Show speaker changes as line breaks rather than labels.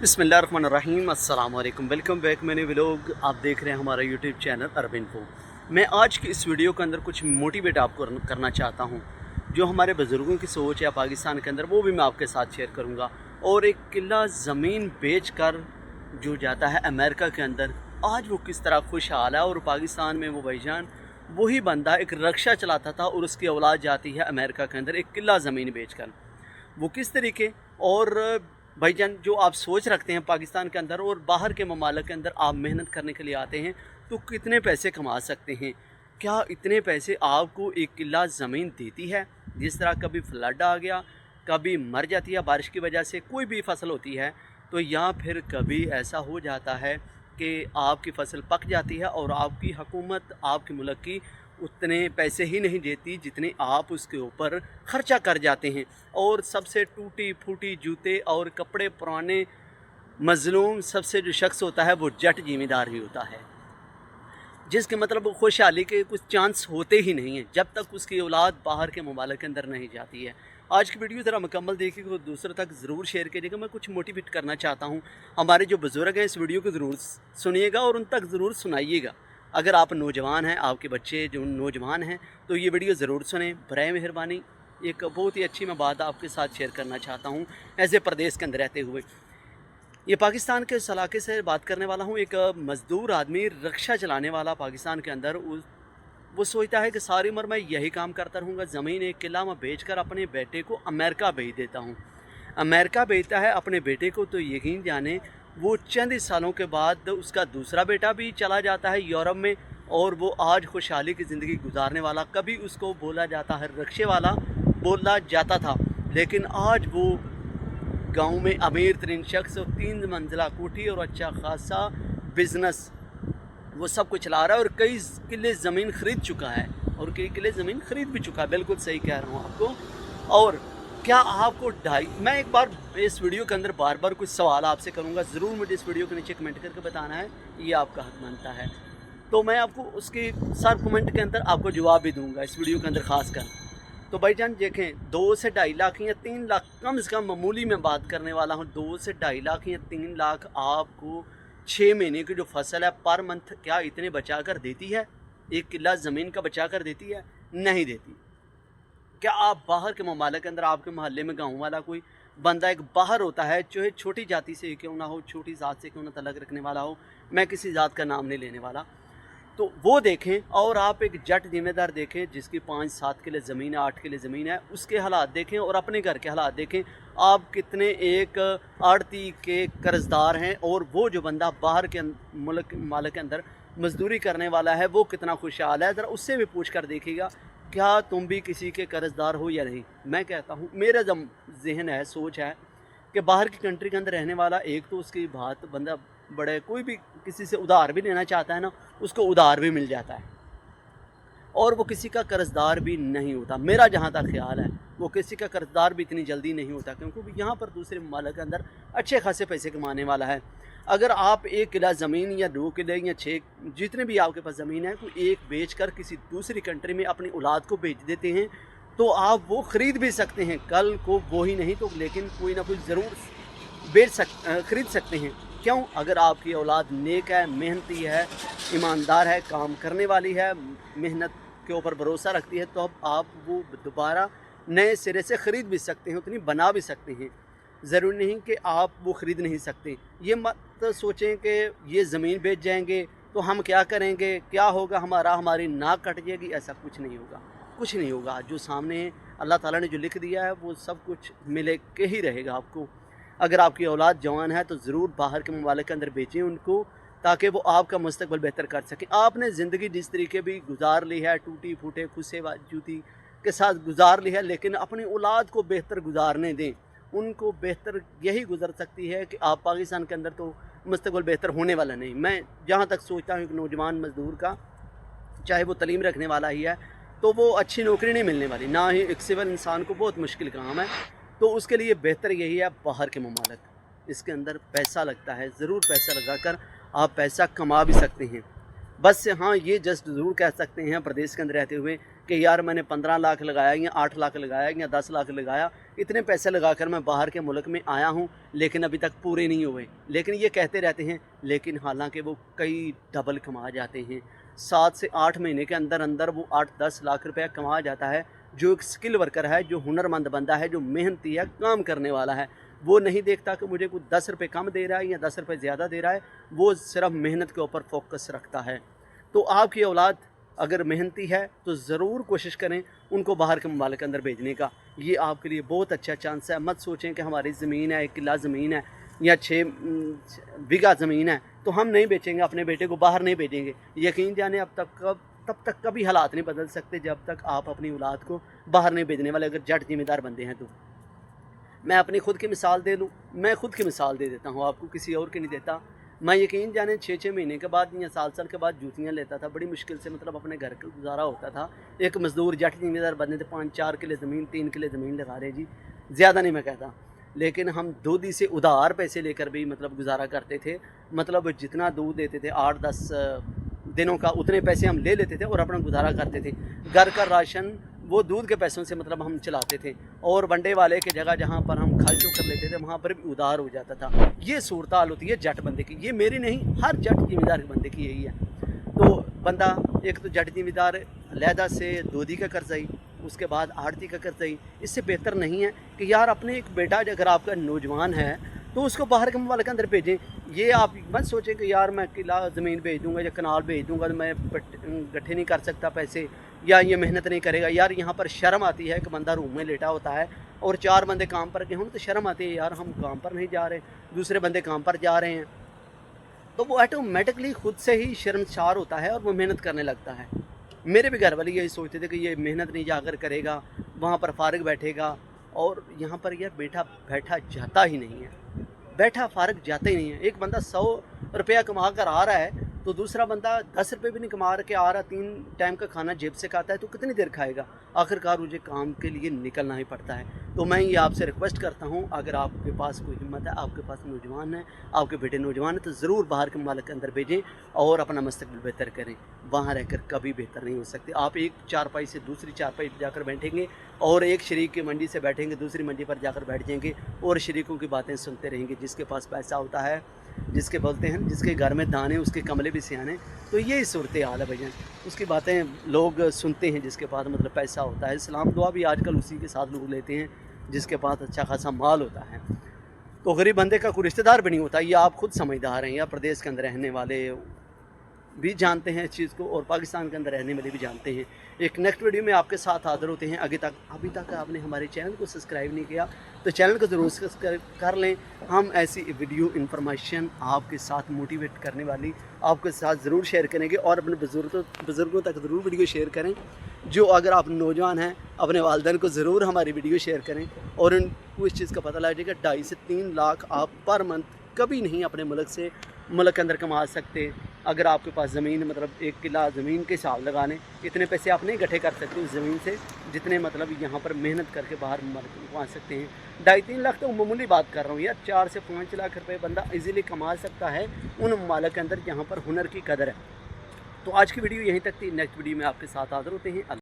बिस्मिल्लाहिर्रहमानिर्रहीम अस्सलाम वालेकुम। वेलकम बैक मैंने व्लॉग आप देख रहे हैं हमारा यूट्यूब चैनल अरब इन्फो। मैं आज की इस वीडियो के अंदर कुछ मोटिवेट आपको करना चाहता हूं। जो हमारे बुज़ुर्गों की सोच है पाकिस्तान के अंदर वो भी मैं आपके साथ शेयर करूंगा। और एक किला ज़मीन बेच कर जो जाता है अमेरिका के अंदर, आज वो किस तरह खुशहाल है। और पाकिस्तान में वो भाईजान वही बंदा एक रक्षा चलाता था और उसकी औलाद जाती है अमेरिका के अंदर एक किला ज़मीन बेच कर। वो किस तरीके और भाईजान जो आप सोच रखते हैं पाकिस्तान के अंदर और बाहर के ममालिक के अंदर आप मेहनत करने के लिए आते हैं तो कितने पैसे कमा सकते हैं। क्या इतने पैसे आपको एक किला ज़मीन देती है? जिस तरह कभी फ्लड आ गया, कभी मर जाती है बारिश की वजह से, कोई भी फसल होती है तो या फिर कभी ऐसा हो जाता है कि आपकी फसल पक जाती है और आपकी हुकूमत आपके मुल्क की उतने पैसे ही नहीं देती जितने आप उसके ऊपर ख़र्चा कर जाते हैं। और सबसे टूटी फूटी जूते और कपड़े पुराने मज़लूम सबसे जो शख्स होता है वो जट ज़िम्मेदार ही होता है, जिसके मतलब खुशहाली के कुछ चांस होते ही नहीं हैं जब तक उसकी औलाद बाहर के ममालिक के अंदर नहीं जाती है। आज की वीडियो ज़रा मुकम्मल देखिएगा और दूसरों तक ज़रूर शेयर करिएगा। मैं कुछ मोटिवेट करना चाहता हूँ। हमारे जो बुज़ुर्ग हैं इस वीडियो को ज़रूर सुनिएगा और उन तक ज़रूर सुनाइएगा। अगर आप नौजवान हैं, आपके बच्चे जो नौजवान हैं तो ये वीडियो ज़रूर सुनें बराए मेहरबानी। एक बहुत ही अच्छी मैं बात आपके साथ शेयर करना चाहता हूँ ऐसे प्रदेश के अंदर रहते हुए। ये पाकिस्तान के इस इलाके से बात करने वाला हूँ। एक मज़दूर आदमी रक्षा चलाने वाला पाकिस्तान के अंदर, वो सोचता है कि सारी उम्र मैं यही काम करता रहूँगा, ज़मीन एक किला में बेचकर अपने बेटे को अमेरिका भेज देता हूँ। अमेरिका भेजता है अपने बेटे को तो यकीन जाने वो चंद सालों के बाद उसका दूसरा बेटा भी चला जाता है यूरोप में और वो आज खुशहाली की ज़िंदगी गुजारने वाला, कभी उसको बोला जाता है रक्शे वाला बोला जाता था, लेकिन आज वो गांव में अमीर तरीन शख्स और 3 मंजिला कोठी और अच्छा खासा बिज़नेस वो सब कुछ चला रहा है और कई किले ज़मीन ख़रीद चुका है और कई किले ज़मीन ख़रीद भी चुका है। बिल्कुल सही कह रहा हूँ आपको। और क्या आपको मैं एक बार इस वीडियो के अंदर बार बार कुछ सवाल आपसे करूँगा, ज़रूर मुझे इस वीडियो के नीचे कमेंट करके बताना है, ये आपका हक बनता है। तो मैं आपको उसके सर कमेंट के अंदर आपको जवाब भी दूँगा इस वीडियो के अंदर ख़ास कर। तो भाईजान देखें, 2 से 2.5 लाख या 3 लाख कम से कम मामूली में बात करने वाला हूँ, 2 से 2.5 लाख या 3 लाख आपको 6 महीने की जो फसल है पर मंथ क्या इतने बचा कर देती है? एक किला ज़मीन का बचा कर देती है? नहीं देती। क्या आप बाहर के ममालिक के अंदर आपके मोहल्ले में गाँव वाला कोई बंदा एक बाहर होता है, चाहे छोटी जाति से क्यों ना हो, छोटी ज़ात से क्यों ना तलक रखने वाला हो, मैं किसी ज़ात का नाम नहीं लेने वाला, तो वो देखें और आप एक जट ज़िम्मेदार देखें जिसकी 5-7 किले ज़मीन है, 8 किले ज़मीन है, उसके हालात देखें और अपने घर के हालात देखें। आप कितने एक आड़ती के कर्जदार हैं और वो जो बंदा बाहर के मुल्क मालिक के अंदर मजदूरी करने वाला है वो कितना खुशहाल है। ज़रा उससे भी पूछ कर देखिएगा क्या तुम भी किसी के कर्जदार हो या नहीं। मैं कहता हूँ, मेरा जब जहन है, सोच है कि बाहर की कंट्री के अंदर रहने वाला एक तो उसकी बात बंदा बड़े कोई भी किसी से उधार भी लेना चाहता है ना, उसको उधार भी मिल जाता है और वो किसी का कर्जदार भी नहीं होता। मेरा जहाँ तक ख्याल है वो किसी का कर्जदार भी इतनी जल्दी नहीं होता, क्योंकि यहाँ पर दूसरे ममालिक के अंदर अच्छे खासे पैसे कमाने वाला है। अगर आप 1 किला ज़मीन या 2 किले या 6 जितने भी आपके पास ज़मीन है कोई एक बेच कर किसी दूसरी कंट्री में अपनी औलाद को बेच देते हैं तो आप वो ख़रीद भी सकते हैं, कल को वो ही नहीं तो लेकिन कोई ना कोई ज़रूर ख़रीद सकते हैं। क्यों? अगर आपकी औलाद नेक है, मेहनती है, ईमानदार है, काम करने वाली है, मेहनत के ऊपर भरोसा रखती है, तो अब आप वो दोबारा नए सिरे से ख़रीद भी सकते हैं, उतनी बना भी सकते हैं। ज़रूरी नहीं कि आप वो ख़रीद नहीं सकते। ये मत सोचें कि ये ज़मीन बेच जाएंगे तो हम क्या करेंगे, क्या होगा हमारा, हमारी नाक कट जाएगी। ऐसा कुछ नहीं होगा, कुछ नहीं होगा। जो सामने अल्लाह ताला ने जो लिख दिया है वो सब कुछ मिले के ही रहेगा आपको। अगर आपकी औलाद जवान है तो ज़रूर बाहर के ममालिक के अंदर बेचें उनको, ताकि वो आपका मुस्तकबिल बेहतर कर सकें। आपने ज़िंदगी जिस तरीके भी गुजार ली है, टूटी फूटे खुसे जूती के साथ गुजार ली है, लेकिन अपनी औलाद को बेहतर गुजारने दें। उनको बेहतर यही गुजर सकती है कि आप पाकिस्तान के अंदर तो मुस्तकबिल बेहतर होने वाला नहीं। मैं जहाँ तक सोचता हूँ कि नौजवान मज़दूर का, चाहे वो तलीम रखने वाला ही है, तो वो अच्छी नौकरी नहीं मिलने वाली, ना ही एक सिविल इंसान को बहुत मुश्किल काम है। तो उसके लिए बेहतर यही है बाहर के ममालिक, इसके अंदर पैसा लगता है, ज़रूर पैसा लगाकर आप पैसा कमा भी सकते हैं। बस हाँ, ये जस्ट ज़रूर कह सकते हैं प्रदेश के अंदर रहते हुए कि यार मैंने 15 लाख लगाया या 8 लाख लगाया या 10 लाख लगाया, इतने पैसे लगा कर मैं बाहर के मुल्क में आया हूँ लेकिन अभी तक पूरे नहीं हुए। लेकिन ये कहते रहते हैं, लेकिन हालांकि वो कई डबल कमा जाते हैं। 7 से 8 महीने के अंदर अंदर वो 8-10 लाख रुपया कमा जाता है। जो एक स्किल वर्कर है, जो हुनरमंद बंदा है, जो मेहनती है, काम करने वाला है, वो नहीं देखता कि मुझे कुछ 10 रुपये कम दे रहा है या 10 रुपये ज़्यादा दे रहा है। वो सिर्फ मेहनत के ऊपर फोकस रखता है। तो आपकी औलाद अगर मेहनती है तो ज़रूर कोशिश करें उनको बाहर के ममालिक के अंदर भेजने का। ये आपके लिए बहुत अच्छा चांस है। मत सोचें कि हमारी ज़मीन है, 1 किला ज़मीन है या 6 बीघा ज़मीन है तो हम नहीं बेचेंगे, अपने बेटे को बाहर नहीं भेजेंगे। यकीन जाने तब तक कभी हालात नहीं बदल सकते जब तक आप अपनी औलाद को बाहर नहीं भेजने वाले, अगर जट ज़िम्मेदार बंदे हैं तो। मैं अपनी खुद की मिसाल दे लूँ, मैं खुद की मिसाल दे देता हूँ आपको, किसी और की नहीं देता। मैं यकीन जाने 6-6 महीने के बाद या साल के बाद जूतियाँ लेता था, बड़ी मुश्किल से मतलब अपने घर का गुजारा होता था। एक मज़दूर जट ज़िम्मेदार बंदे थे, 5-4 किले ज़मीन, 3 किले ज़मीन लगा रहे जी, ज़्यादा नहीं मैं कहता। लेकिन हम दूधी से उधार पैसे लेकर भी मतलब गुजारा करते थे। मतलब जितना दूध देते थे 8-10 दिनों का, उतने पैसे हम ले लेते थे और अपना गुजारा करते थे। घर का राशन वो दूध के पैसों से मतलब हम चलाते थे। और वनडे वाले की जगह जहाँ पर हम खर्च कर लेते थे वहाँ पर भी उधार हो जाता था। ये सूरत हाल होती है जट बंदे की। ये मेरी नहीं, हर जट ज़िम्मेदार बंदे की यही है। तो बंदा एक तो जट ज़िम्मेदार लहदा से दूधी का कर्जाई, उसके बाद आड़ती का कर्जाई। इससे बेहतर नहीं है कि यार अपने एक बेटा अगर आपका नौजवान है तो उसको बाहर के ममालिक के अंदर भेजें। ये आप मत सोचें कि यार मैं किला ज़मीन भेज दूंगा या कनाल भेज दूंगा तो मैं इकट्ठे नहीं कर सकता पैसे, या ये मेहनत नहीं करेगा। यार यहाँ पर शर्म आती है कि बंदा रूम में लेटा होता है और 4 बंदे काम पर गए हों तो शर्म आती है, यार हम काम पर नहीं जा रहे, दूसरे बंदे काम पर जा रहे हैं। तो वो ऑटोमेटिकली खुद से ही शर्मसार होता है और वो मेहनत करने लगता है। मेरे भी घर वाले यही सोचते थे कि ये मेहनत नहीं जाकर करेगा, वहाँ पर फारिग बैठेगा। और यहाँ पर यार बैठा जाता ही नहीं है, बैठा फारिग जाता ही नहीं है। एक बंदा 100 रुपया कमा कर आ रहा है तो दूसरा बंदा 10 रुपये भी नहीं कमा के आ रहा, 3 टाइम का खाना जेब से खाता है तो कितनी देर खाएगा। आखिरकार मुझे काम के लिए निकलना ही पड़ता है। तो मैं ये आपसे रिक्वेस्ट करता हूँ, अगर आपके पास कोई हिम्मत है, आपके पास नौजवान है, आपके बेटे नौजवान है, तो ज़रूर बाहर के ममालिक के अंदर भेजें और अपना मुस्तकबिल बेहतर करें। वहाँ रहकर कभी बेहतर नहीं हो सकते। आप एक चारपाई से दूसरी चारपाई पर जाकर बैठेंगे और एक शरीक की मंडी से बैठेंगे दूसरी मंडी पर जाकर बैठ जाएंगे और शरीकों की बातें सुनते रहेंगे। जिसके पास पैसा होता है, जिसके बोलते हैं जिसके घर में दाने उसके कमले भी सियाने, तो यही सूरत हाल है भैया। उसकी बातें लोग सुनते हैं जिसके पास मतलब पैसा होता है। सलाम दुआ भी आजकल उसी के साथ लोग लेते हैं जिसके पास अच्छा खासा माल होता है। तो गरीब बंदे का कोई रिश्तेदार भी नहीं होता। ये आप खुद समझदार हैं, या प्रदेश के अंदर रहने वाले भी जानते हैं इस चीज़ को और पाकिस्तान के अंदर रहने वाले भी जानते हैं। एक नेक्स्ट वीडियो में आपके साथ हाजिर होते हैं। अभी तक आपने हमारे चैनल को सब्सक्राइब नहीं किया तो चैनल को ज़रूर सब्सक्राइब कर लें। हम ऐसी वीडियो इन्फॉर्मेशन आपके साथ मोटिवेट करने वाली आपके साथ ज़रूर शेयर करेंगे और अपने बुज़ुर्गों तक ज़रूर वीडियो शेयर करें। जो अगर आप नौजवान हैं अपने वालिदैन को ज़रूर हमारी वीडियो शेयर करें और उनको इस चीज़ का पता लग जाएगा 2.5 से 3 लाख आप पर मंथ कभी नहीं अपने मुल्क के अंदर कमा सकते। अगर आपके पास ज़मीन मतलब 1 किला ज़मीन के हिसाब लगाने इतने पैसे आप नहीं इकट्ठे कर सकते उस ज़मीन से जितने मतलब यहाँ पर मेहनत करके बाहर कमा सकते हैं। 2.5-3 लाख तो मामूली बात कर रहा हूँ यार, 4 से 5 लाख रुपए बंदा इजीली कमा सकता है उन ममालिक के अंदर जहाँ पर हुनर की कदर है। तो आज की वीडियो यहीं तक थी। नेक्स्ट वीडियो में आपके साथ हाज़िर होते हैं।